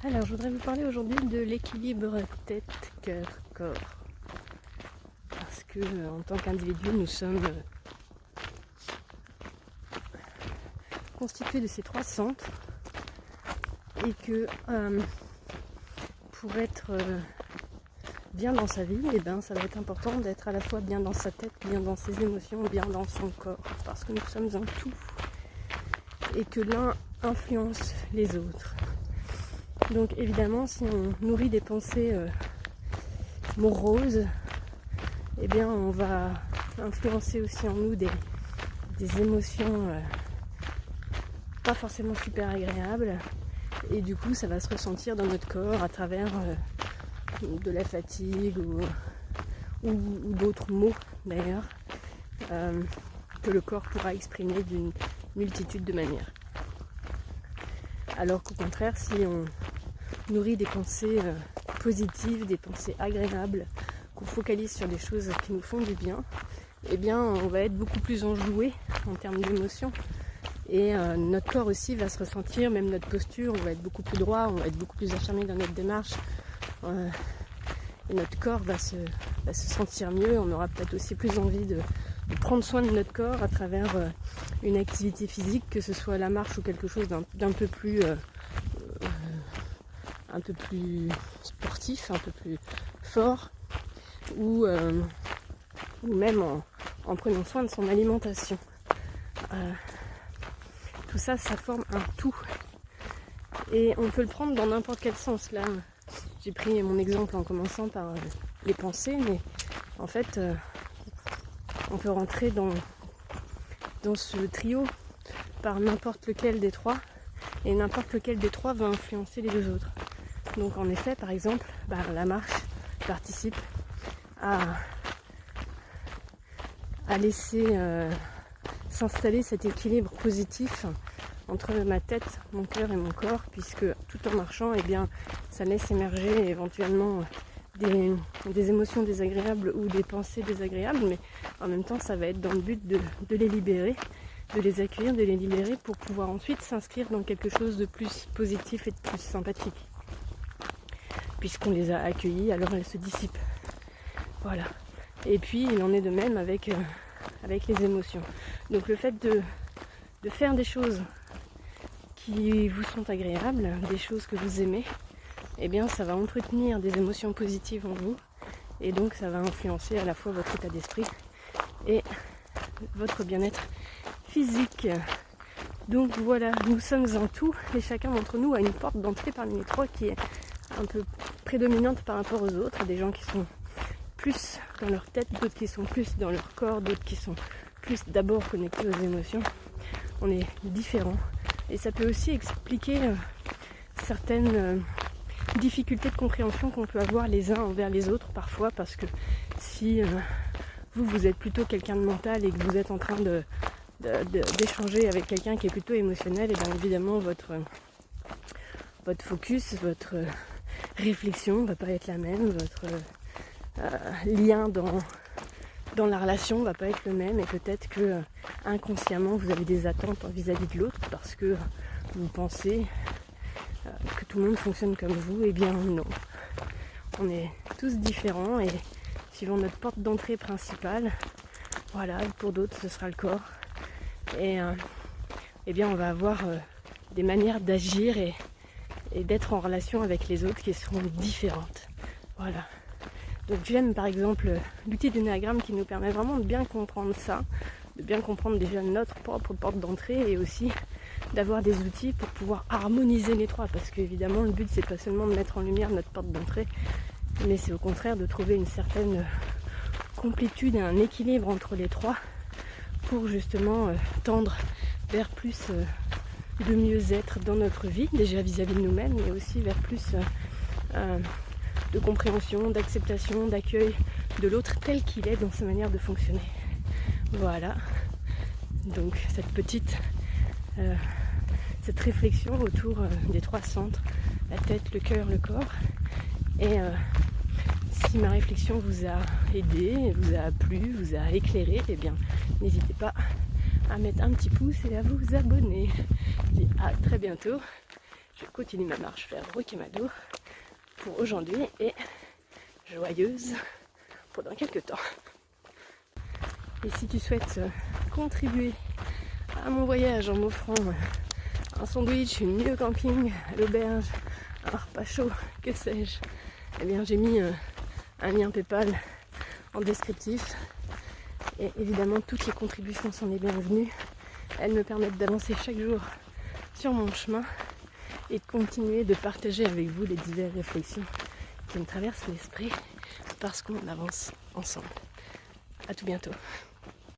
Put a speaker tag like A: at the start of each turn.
A: Alors, je voudrais vous parler aujourd'hui de l'équilibre tête-cœur-corps. Parce que, en tant qu'individu, nous sommes constitués de ces trois centres. Et que pour être bien dans sa vie, ça va être important d'être à la fois bien dans sa tête, bien dans ses émotions, bien dans son corps. Parce que nous sommes un tout. Et que l'un influence les autres. Donc évidemment, si on nourrit des pensées moroses, on va influencer aussi en nous des émotions pas forcément super agréables. Et du coup, ça va se ressentir dans notre corps à travers de la fatigue ou d'autres mots d'ailleurs, que le corps pourra exprimer d'une multitude de manières. Alors qu'au contraire, si on nourrit des pensées positives, des pensées agréables, qu'on focalise sur des choses qui nous font du bien, on va être beaucoup plus enjoué en termes d'émotions. Et notre corps aussi va se ressentir, même notre posture, on va être beaucoup plus droit, on va être beaucoup plus affirmé dans notre démarche. Et notre corps va se sentir mieux, on aura peut-être aussi plus envie de prendre soin de notre corps à travers une activité physique, que ce soit la marche ou quelque chose d'un peu plus sportif, un peu plus fort, ou même en prenant soin de son alimentation. Tout ça, ça forme un tout. Et on peut le prendre dans n'importe quel sens. Là, j'ai pris mon exemple en commençant par les pensées, mais en fait, on peut rentrer dans ce trio par n'importe lequel des trois, et n'importe lequel des trois va influencer les deux autres. Donc en effet, par exemple, la marche participe à laisser s'installer cet équilibre positif entre ma tête, mon cœur et mon corps, puisque tout en marchant, ça laisse émerger éventuellement des émotions désagréables ou des pensées désagréables, mais en même temps, ça va être dans le but de les libérer, de les accueillir, de les libérer pour pouvoir ensuite s'inscrire dans quelque chose de plus positif et de plus sympathique. Puisqu'on les a accueillis, alors elles se dissipent. Voilà. Et puis, il en est de même avec les émotions. Donc le fait de faire des choses qui vous sont agréables, des choses que vous aimez, ça va entretenir des émotions positives en vous, et donc ça va influencer à la fois votre état d'esprit et votre bien-être physique. Donc voilà, nous sommes un tout, et chacun d'entre nous a une porte d'entrée parmi les trois qui est un peu prédominante par rapport aux autres. Des gens qui sont plus dans leur tête, d'autres qui sont plus dans leur corps, d'autres qui sont plus d'abord connectés aux émotions. On est différents, et ça peut aussi expliquer certaines difficultés de compréhension qu'on peut avoir les uns envers les autres parfois, parce que si vous êtes plutôt quelqu'un de mental et que vous êtes en train d'échanger avec quelqu'un qui est plutôt émotionnel, et bien évidemment votre focus, votre réflexion va pas être la même, votre lien dans la relation va pas être le même, et peut-être que inconsciemment vous avez des attentes vis-à-vis de l'autre parce que vous pensez que tout le monde fonctionne comme vous. Et bien non, on est tous différents, et suivant notre porte d'entrée principale, voilà, pour d'autres ce sera le corps, et on va avoir des manières d'agir et d'être en relation avec les autres qui seront différentes. Voilà. Donc j'aime par exemple l'outil du néagramme qui nous permet vraiment de bien comprendre ça, de bien comprendre déjà notre propre porte d'entrée, et aussi d'avoir des outils pour pouvoir harmoniser les trois, parce qu'évidemment le but c'est pas seulement de mettre en lumière notre porte d'entrée, mais c'est au contraire de trouver une certaine complétude et un équilibre entre les trois pour justement tendre vers plus de mieux-être dans notre vie, déjà vis-à-vis de nous-mêmes, mais aussi vers plus de compréhension, d'acceptation, d'accueil de l'autre tel qu'il est dans sa manière de fonctionner. Voilà, donc cette réflexion autour des trois centres, la tête, le cœur, le corps. Et si ma réflexion vous a aidé, vous a plu, vous a éclairé, n'hésitez pas à mettre un petit pouce et à vous abonner. Je dis à très bientôt je continue ma marche vers Rocamadour pour aujourd'hui et joyeuse pendant quelques temps. Et si tu souhaites contribuer à mon voyage en m'offrant un sandwich, une nuit au camping, à l'auberge, un repas chaud, que sais-je, eh bien j'ai mis un lien PayPal en descriptif. Et évidemment toutes les contributions sont les bienvenues. Elles me permettent d'avancer chaque jour sur mon chemin et de continuer de partager avec vous les diverses réflexions qui me traversent l'esprit parce qu'on avance ensemble. À tout bientôt.